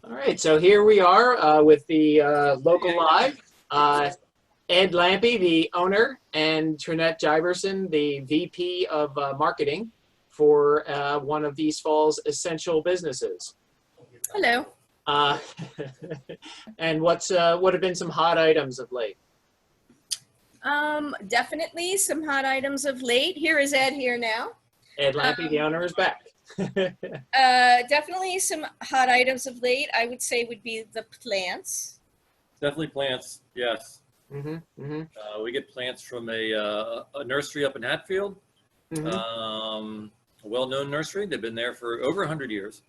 All right, so here we are with the local live. Ed Lampe, the owner, and Trinette Giberson, the VP of marketing for one of East Falls' essential businesses. Hello. And what have been some hot items of late? Definitely some hot items of late. Here is Ed here now. Ed Lampe, the owner, is back. Definitely some hot items of late, I would say, would be the plants. Definitely plants, yes. We get plants from a nursery up in Hatfield, a well-known nursery. They've been there for over 100 years.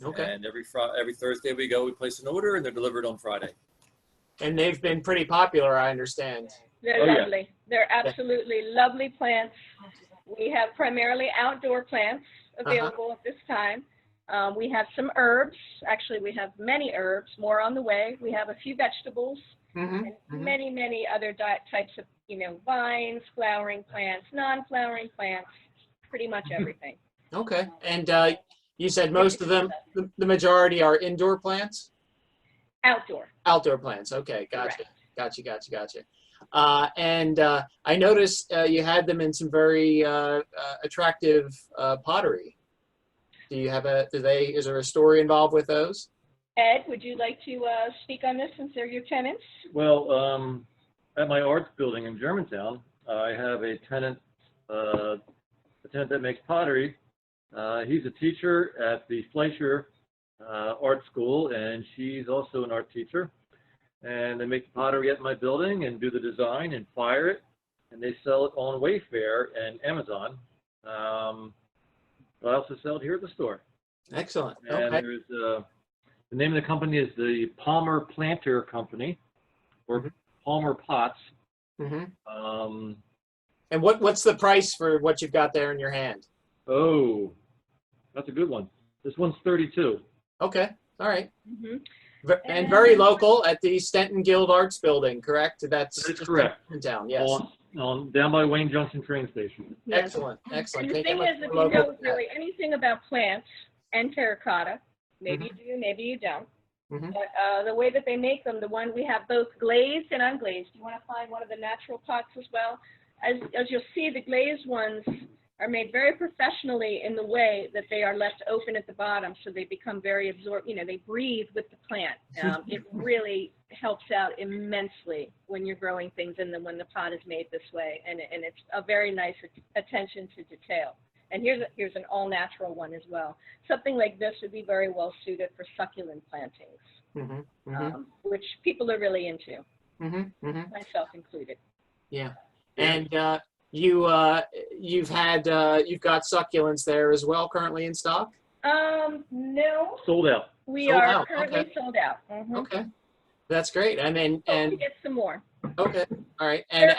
Okay. And every Thursday we go, we place an order, and they're delivered on Friday. And they've been pretty popular, I understand. They're lovely. Yeah. They're absolutely lovely plants. We have primarily outdoor plants available at this time. We have some herbs. Actually, we have many herbs, more on the way. We have a few vegetables and many, many other types of, vines, flowering plants, non-flowering plants, pretty much everything. Okay. And you said most of them, the majority are indoor plants? Outdoor. Outdoor plants. Okay. Gotcha. Correct. Gotcha. And I noticed you had them in some very attractive pottery. Do you have is there a story involved with those? Ed, would you like to speak on this since they're your tenants? Well, at my arts building in Germantown, I have a tenant that makes pottery. He's a teacher at the Fleischer Art School, and she's also an art teacher. And they make the pottery at my building and do the design and fire it, and they sell it on Wayfair and Amazon. I also sell it here at the store. Excellent. And okay. There's the name of the company is the Palmer Planter Company, or Palmer Pots. And what's the price for what you've got there in your hand? Oh, that's a good one. This one's $32. Okay. All right. And very local at the Stenton Guild Arts Building, correct? That's correct. In town, yes. Down by Wayne Junction train station. Yes. Excellent. And the thing is, if you know really anything about plants and terracotta, maybe you do, maybe you don't. But the way that they make them, we have both glazed and unglazed. You want to find one of the natural pots as well. As you'll see, the glazed ones are made very professionally in the way that they are left open at the bottom, so they become very absorbed. They breathe with the plant. It really helps out immensely when you're growing things in them when the pot is made this way, and it's a very nice attention to detail. And here's an all-natural one as well. Something like this would be very well suited for succulent plantings, which people are really into, myself included. Yeah, and you've got succulents there as well currently in stock? No. Sold out. We are currently sold out. Okay, that's great. And we get some more. Okay, all right. And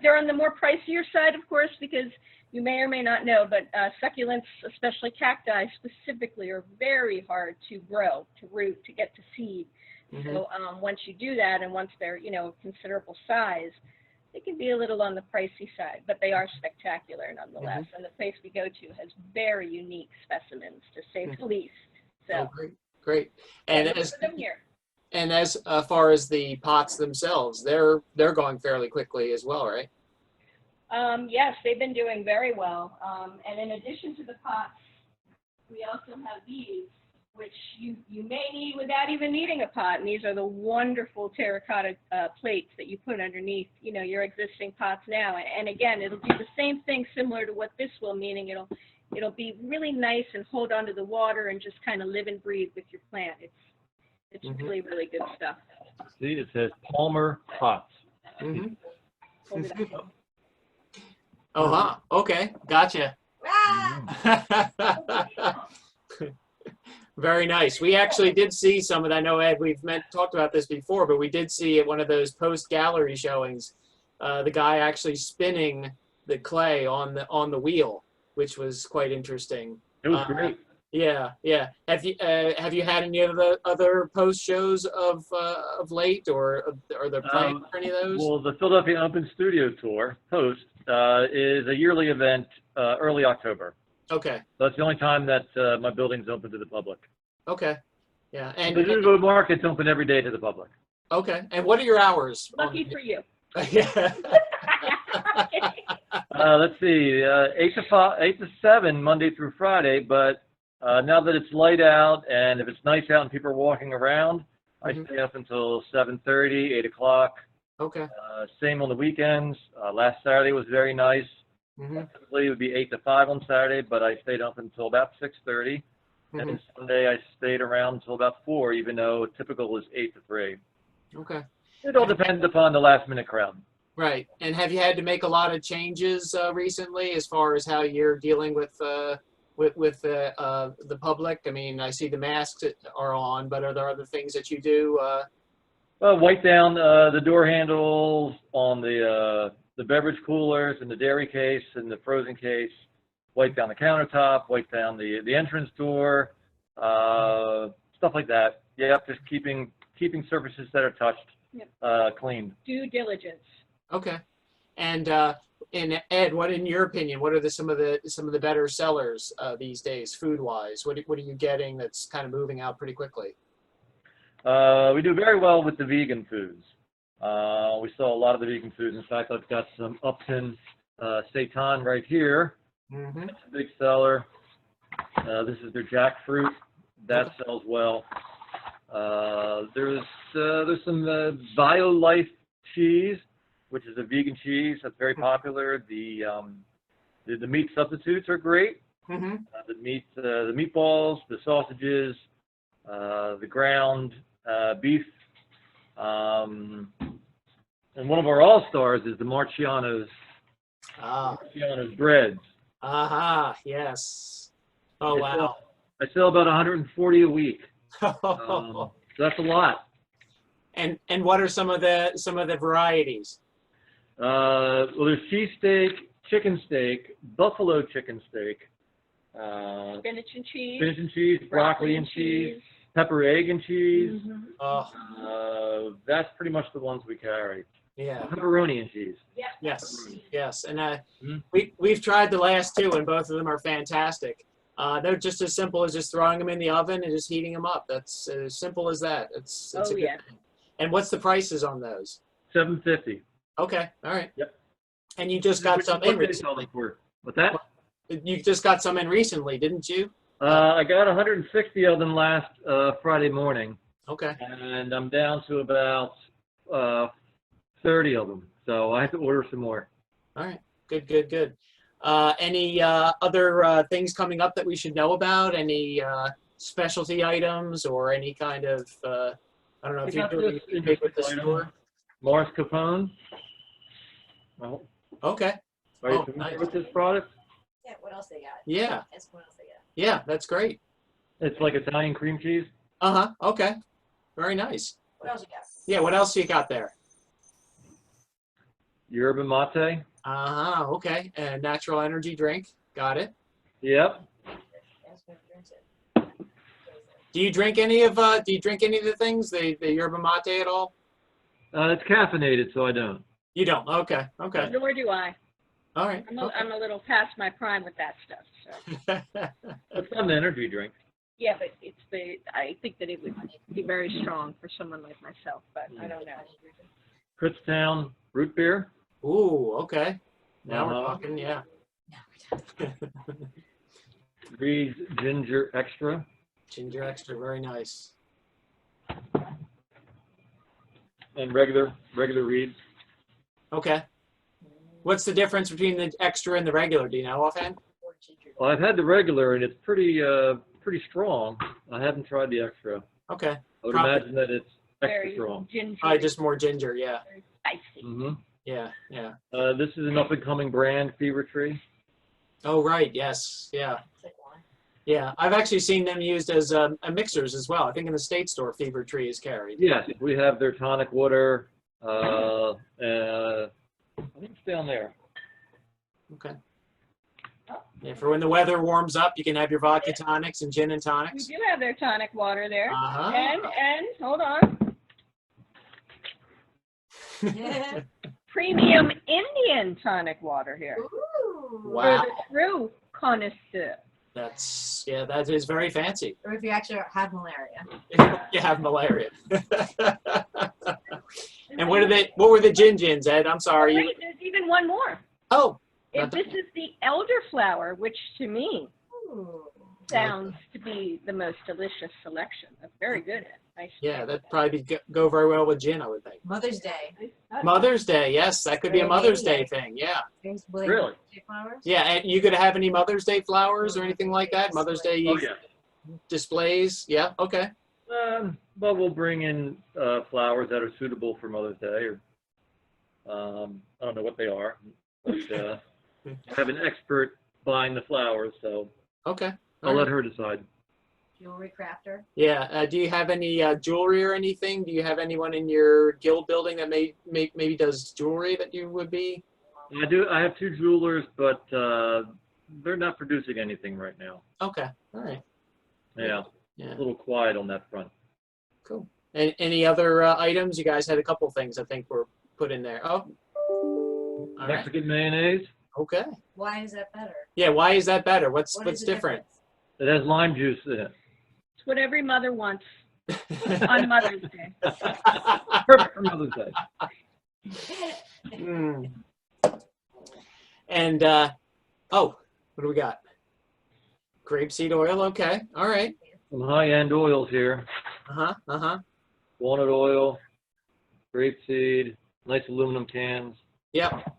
they're on the more pricier side, of course, because you may or may not know, but succulents, especially cacti specifically, are very hard to grow, to root, to get to seed. So once you do that, and once they're considerable size, they can be a little on the pricey side, but they are spectacular nonetheless. And the place we go to has very unique specimens, to say the least. So great. And as far as the pots themselves, they're going fairly quickly as well, right? Yes, they've been doing very well. And in addition to the pots, we also have these, which you may need without even needing a pot. And these are the wonderful terracotta plates that you put underneath, your existing pots now. And again, it'll do the same thing similar to what this will, meaning it'll be really nice and hold onto the water and just kind of live and breathe with your plant. It's really, really good stuff. See, it says Palmer Pots. Okay, gotcha. Very nice. We actually did see some of that. I know, Ed, we've talked about this before, but we did see at one of those post-gallery showings, the guy actually spinning the clay on the wheel, which was quite interesting. It was great. Yeah. Have you had any of the other post shows of late, or are there plans for any of those? Well, the Philadelphia Open Studio Tour post is a yearly event, early October. Okay. That's the only time that my building's open to the public. Okay. Yeah. The And NouVaux Market's open every day to the public. okay. And what are your hours? Lucky for you. Yeah. Let's see, 8 to 5, 8 to 7, Monday through Friday. But now that it's light out, and if it's nice out and people are walking around, I stay up until 7:30, 8 o'clock. Okay. Same on the weekends. Last Saturday was very nice. Typically it would be 8 to 5 on Saturday, but I stayed up until about 6:30. And Sunday I stayed around until about 4, even though typical is 8 to 3. Okay. It all depends upon the last minute crowd. Right. And have you had to make a lot of changes recently as far as how you're dealing with the public? I mean, I see the masks are on, but are there other things that you do? Wipe down the door handles on the beverage coolers and the dairy case and the frozen case. Wipe down the countertop. Wipe down the entrance door. Stuff like that. Yep, just keeping surfaces that are touched clean. Due diligence. Okay. And Ed, what in your opinion, what are some of the better sellers these days, food wise? What are you getting that's kind of moving out pretty quickly? We do very well with the vegan foods. We sell a lot of the vegan foods. In fact, I've got some Upton seitan right here. It's a big seller. This is their jackfruit. That sells well. There's some BioLife cheese, which is a vegan cheese that's very popular. The meat substitutes are great. The meatballs, the sausages, the ground beef, and one of our all-stars is the Marciano's breads. Yes. Oh, wow. I sell about 140 a week. So that's a lot. And what are some of the varieties? Well, there's cheesesteak, chicken steak, buffalo chicken steak, Spinach and cheese. spinach and cheese, broccoli and cheese, pepper, egg and cheese. That's pretty much the ones we carry. Yeah. Pepperoni and cheese. Yes. And we've tried the last two, and both of them are fantastic. They're just as simple as just throwing them in the oven and just heating them up. That's as simple as that. It's a good thing. And what's the prices on those? $7.50. Okay. All right. Yep. And you just got some in recently. What's that? You just got some in recently, didn't you? I got 160 of them last Friday morning. Okay. And I'm down to about 30 of them. So I have to order some more. All right. Good. Any other things coming up that we should know about? Any specialty items or any kind of, I don't know if you're doing anything big with the store? Morris Capone. Well, okay. Are you familiar with this product? Yeah, what else they got? Yeah. That's what else they got. Yeah, that's great. It's like Italian cream cheese. Okay. Very nice. What else you got? Yeah, what else you got there? Yerba mate. Okay. And natural energy drink. Got it. Yep. That's what drinks it. Do you drink any of the things, the yerba mate at all? It's caffeinated, so I don't. You don't. Okay. Nor do I. All right. I'm a little past my prime with that stuff. So. It's not an energy drink. Yeah, but I think that it would be very strong for someone like myself, but I don't know. Kutztown root beer. Ooh, okay. Now we're talking, yeah. Breeze ginger extra. Ginger extra, very nice. And regular Reed. Okay. What's the difference between the extra and the regular? Do you know offhand? Well, I've had the regular, and it's pretty strong. I haven't tried the extra. Okay. I would imagine that it's extra Very strong. ginger. Just more ginger, yeah. Very spicy. Yeah. This is an up-and-coming brand, Fever Tree. Oh, right. Yes. Yeah. It's like wine. Yeah. I've actually seen them used as mixers as well. I think in the state store, Fever Tree is carried. Yes, we have their tonic water. I think it's down there. Okay. Yeah, for when the weather warms up, you can have your vodka tonics and gin and We tonics. do have their tonic water there. Uh-huh. And hold on. Yeah. Premium Indian tonic water here. Ooh. Wow. For the true connoisseur. that is very fancy. Or if you actually have malaria. You have malaria. And what were the gin-gins, Ed? I'm sorry. Wait, there's even one more. Oh. This is the elderflower, which to me Ooh. sounds to be the most delicious selection. That's very good. Nice. Yeah, that'd probably go very well with gin, I would think. Mother's Day. Mother's Day, yes, that could be a Mother's Day thing. Yeah. Really? Flowers? Yeah, and you could have any Mother's Day flowers or anything like that? Mother's Day Oh, yeah. displays? Yeah, okay. But we'll bring in flowers that are suitable for Mother's Day, or I don't know what they are. But, I have an expert buying the flowers, so Okay. I'll let her decide. Jewelry crafter. Yeah. Do you have any jewelry or anything? Do you have anyone in your guild building that maybe does jewelry that you would be? I do. I have 2 jewelers, but they're not producing anything right now. Okay. All right. Yeah, Yeah. a little quiet on that front. Cool. And any other items? You guys had a couple things I think were put in there. Oh. All right. Mexican mayonnaise. Okay. Why is that better? Yeah. Why is that better? What's What is the different? It has lime juice in it. It's what every mother wants on Mother's Day. Perfect for Mother's Day. Mm. And oh, what do we got? Grapeseed oil. Okay. All right. Some high-end oils here. Walnut oil, grapeseed, nice aluminum cans. Yep.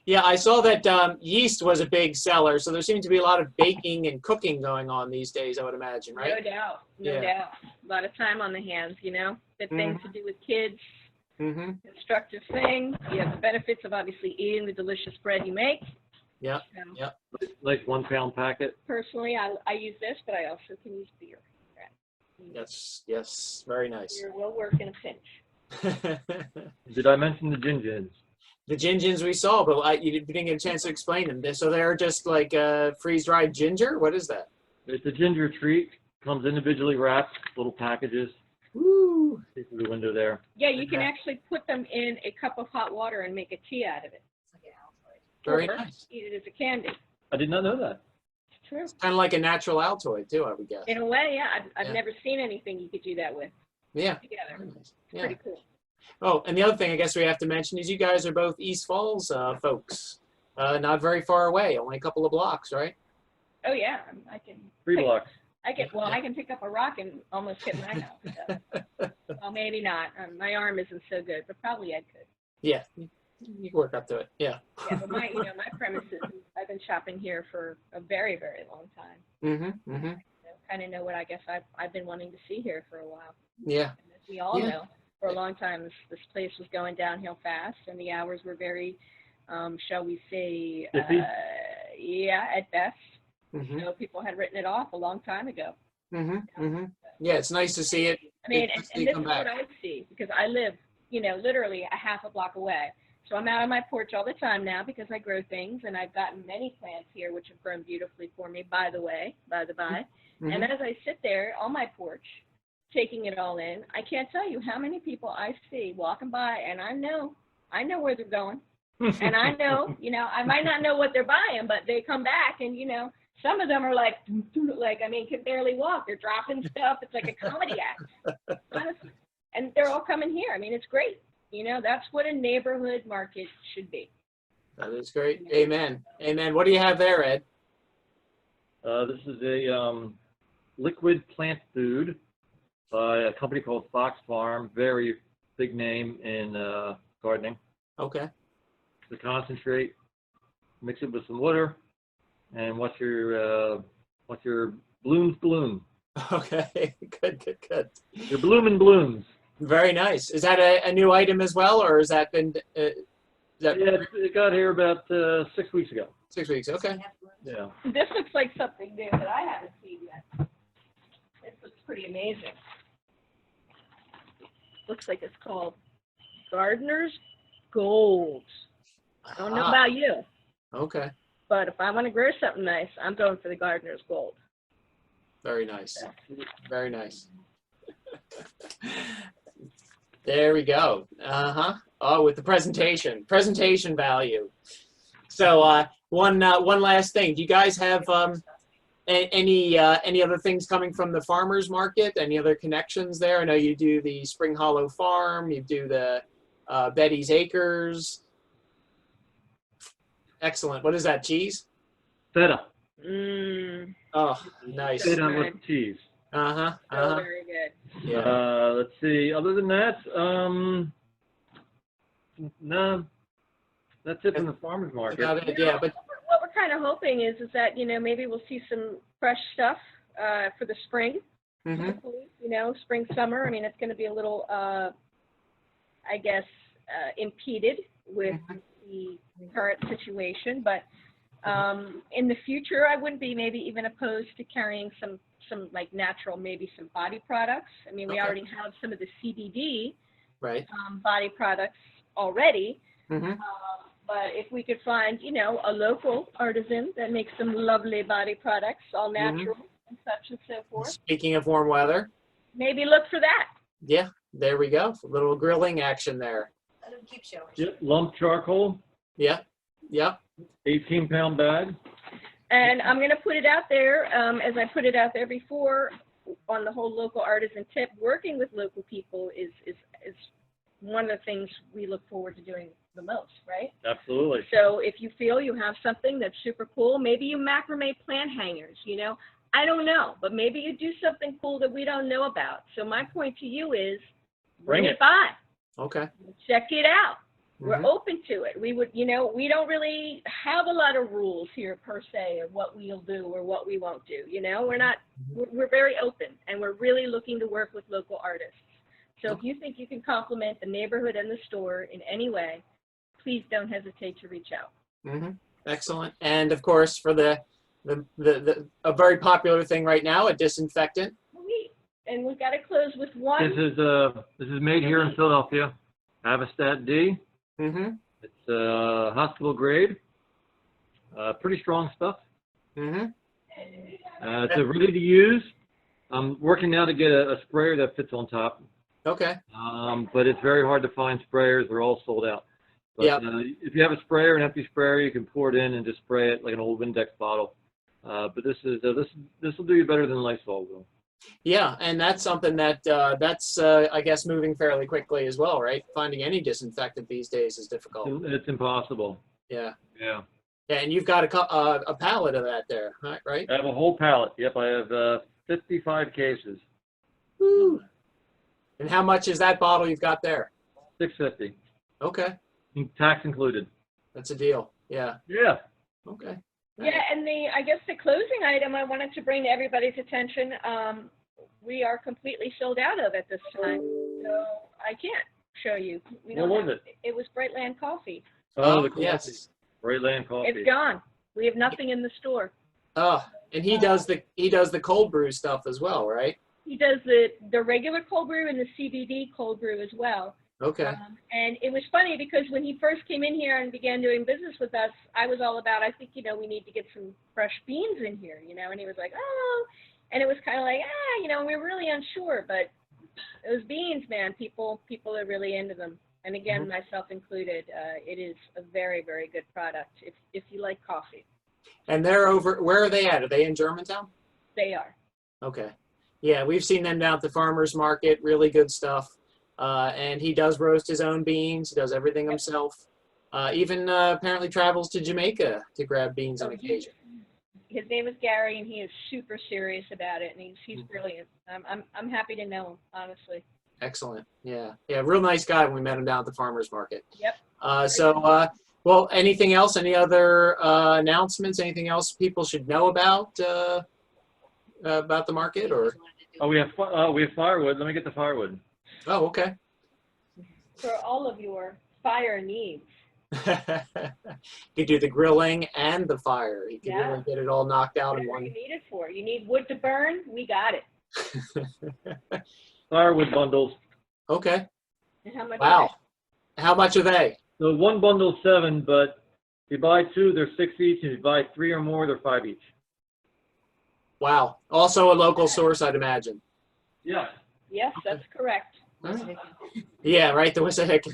Yeah, I saw that yeast was a big seller, so there seems to be a lot of baking and cooking going on these days, I would imagine, right? No doubt. No Yeah. doubt. A lot of time on the hands, you know. Good things to do with kids. Mm-hmm. Constructive things. You have the benefits of obviously eating the delicious bread you make. Yep. So, Yep. Nice 1-pound packet. personally, I use this, but I also can use beer. Yes. Very nice. Beer will work in a pinch. Did I mention the gin-gins? The gin-gins we saw, but you didn't get a chance to explain them. So they're just like freeze-dried ginger? What is that? It's a ginger treat. Comes individually wrapped, little packages. Woo! See through the window there. Yeah, you can actually put them in a cup of hot water and make a tea out of it. Very Or nice. eat it as a candy. I did not know that. It's true. Kind of like a natural Altoid, too, I would guess. In a way, yeah. I've Yeah. never seen anything you could do that with Yeah. together. Very nice. It's Yeah. pretty cool. Oh, and the other thing I guess we have to mention is you guys are both East Falls folks. Not very far away, only a couple of blocks, right? Oh yeah, I can. 3 blocks. I can pick up a rock and almost hit my house. So. Well, maybe not. My arm isn't so good, but probably I could. Yeah, you can work up to it. Yeah. Yeah, but my premises. I've been shopping here for a very, very long time. Mm-hmm. Mm-hmm. Kind of know what I guess I've been wanting to see here for a while. Yeah. And as we all Yeah. know, for a long time this place was going downhill fast, and the hours were very, shall we say, Iffy? at best. Mm-hmm. People had written it off a long time ago. Mm-hmm. Mm-hmm. Yeah, it's nice to see it. I mean, It's and this come is back. what I see, because I live, literally a half a block away. So I'm out on my porch all the time now because I grow things, and I've gotten many plants here which have grown beautifully for me, by the by. Mm-hmm. And as I sit there on my porch, taking it all in, I can't tell you how many people I see walking by, and I know where they're going. And I know, I might not know what they're buying, but they come back and, some of them are like, can barely walk. They're dropping stuff. It's like a comedy act, honestly. And they're all coming here. I mean, it's great. That's what a neighborhood market should be. That is great. Amen. Amen. What do you have there, Ed? This is a liquid plant food by a company called Fox Farm. Very big name in gardening. Okay. The concentrate, mix it with some water, and watch your blooms bloom. Okay. Good. Your blooming blooms. Very nice. Is that a new item as well, or has that been Yeah, it got here about 6 weeks ago. 6 weeks? Okay. Yeah. This looks like something new that I haven't seen yet. This looks pretty amazing. Looks like it's called Gardener's Gold. I don't know about you, Okay. but if I want to grow something nice, I'm going for the Gardener's Gold. Very nice. Very nice. There we go. Oh, with the presentation value. So one last thing. Do you guys have Any other things coming from the farmers market? Any other connections there? I know you do the Spring Hollow Farm. You do the Betty's Acres. Excellent. What is that? Cheese? Feta. Mmm. Oh, nice. Feta good. with cheese. Uh-huh. So Uh-huh. very good. Yeah. Let's see. Other than that, no, that's it from the farmers market. About it, yeah, but What we're kind of hoping is that, you know, maybe we'll see some fresh stuff for the spring. mhm. Hopefully, you know, spring, summer. I mean, it's going to be a little, I guess, impeded with the current situation. But in the future, I wouldn't be maybe even opposed to carrying some like natural, maybe some body products. I mean, we Okay. already have some of the CBD Right. body products already. Mm-hmm. But if we could find, you know, a local artisan that makes some lovely body products, all natural and such and so forth, Speaking of warm weather, maybe look for that. yeah, there we go. A little grilling action there. Let him keep showing. Yep, lump charcoal, Yeah. Yep. 18-pound bag. And I'm going to put it out there, as I put it out there before, on the whole local artisan tip. Working with local people is one of the things we look forward to doing the most, right? Absolutely. So if you feel you have something that's super cool, maybe you macrame plant hangers, you know, I don't know, but maybe you do something cool that we don't know about. So my point to you is bring it by, Okay. check it out. We're Mhm. open to it. We would, you know, we don't really have a lot of rules here per se of what we'll do or what we won't do. You know, we're very open, and we're really looking to work with local artists. So if you think you can complement the neighborhood and the store in any way, please don't hesitate to reach out. Mm-hmm. Excellent. And of course, for a very popular thing right now, a disinfectant. And we've got to close with one. This is made here in Philadelphia. Avastat D. Mm-hmm. It's hospital grade. Pretty strong stuff. Mm-hmm. It's ready to use. I'm working now to get a sprayer that fits on top. Okay. But it's very hard to find sprayers. They're all sold out. But Yep. If you have a sprayer, an empty sprayer, you can pour it in and just spray it like an old Windex bottle. But this will do you better than Lysol will. Yeah, and that's something that's I guess moving fairly quickly as well, right? Finding any disinfectant these days is difficult. It's impossible. Yeah. Yeah. Yeah, and you've got a pallet of that there, right? I have a whole pallet. Yep, I have 55 cases. Woo. And how much is that bottle you've got there? $6.50. Okay, Tax included. that's a deal. Yeah. Yeah. Yeah, Okay. and I guess the closing item I wanted to bring to everybody's attention, we are completely sold out of at this time, so I can't show you. We What don't was have- It was Brightland Coffee. Oh, the coffee. yes. Great Land Coffee. It's gone. We have nothing in the store. Oh, and he does the cold brew stuff as well, right? He does the regular cold brew and the CBD cold brew as well. Okay. And it was funny because when he first came in here and began doing business with us, I was all about, I think, you know, we need to get some fresh beans in here, you know, and he was like, oh, and it was kind of like, you know, we're really unsure, but those beans, man, people are really into them. And again, myself included, it is a very, very good product if you like coffee. And they're over, where are they at? Are they in Germantown? They are. Okay. Yeah, we've seen them down at the farmer's market, really good stuff. And he does roast his own beans. He does everything himself. Even apparently travels to Jamaica to grab beans on occasion. His name is Gary, and he is super serious about it, and he's brilliant. I'm happy to know him, honestly. Excellent. Yeah. Yeah, real nice guy when we met him down at the farmer's market. Yep. Well, anything else? Any other announcements? Anything else people should know about the market? Or Oh, we have firewood. Let me get the firewood. oh, okay. For all of your fire needs. You do the grilling and the fire. You can Yeah. really get it all knocked out in Whatever one. you need it for. You need wood to burn? We got it. Firewood bundles. Okay. And how much? Wow. How much are they? So one bundle is 7, but if you buy 2, they're 6 each. And if you buy 3 or more, they're 5 each. Wow. Also a local source, I'd imagine. Yeah. Yes, that's correct. Yeah, right. There was a heck.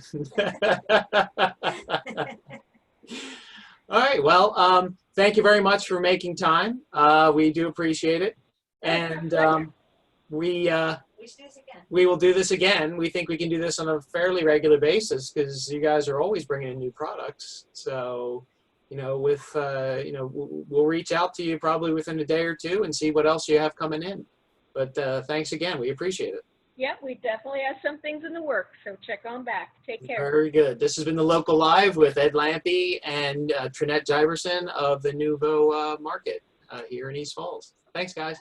All right. Well, thank you very much for making time. We do appreciate it. And we should do this again. we will do this again. We think we can do this on a fairly regular basis because you guys are always bringing in new products. So, you know, we'll reach out to you probably within a day or two and see what else you have coming in. But thanks again. We appreciate it. Yeah, we definitely have some things in the works, so check on back. Take care. Very good. This has been the Local Live with Ed Lampe and Trinette Giberson of the NouVaux Market here in East Falls. Thanks, guys.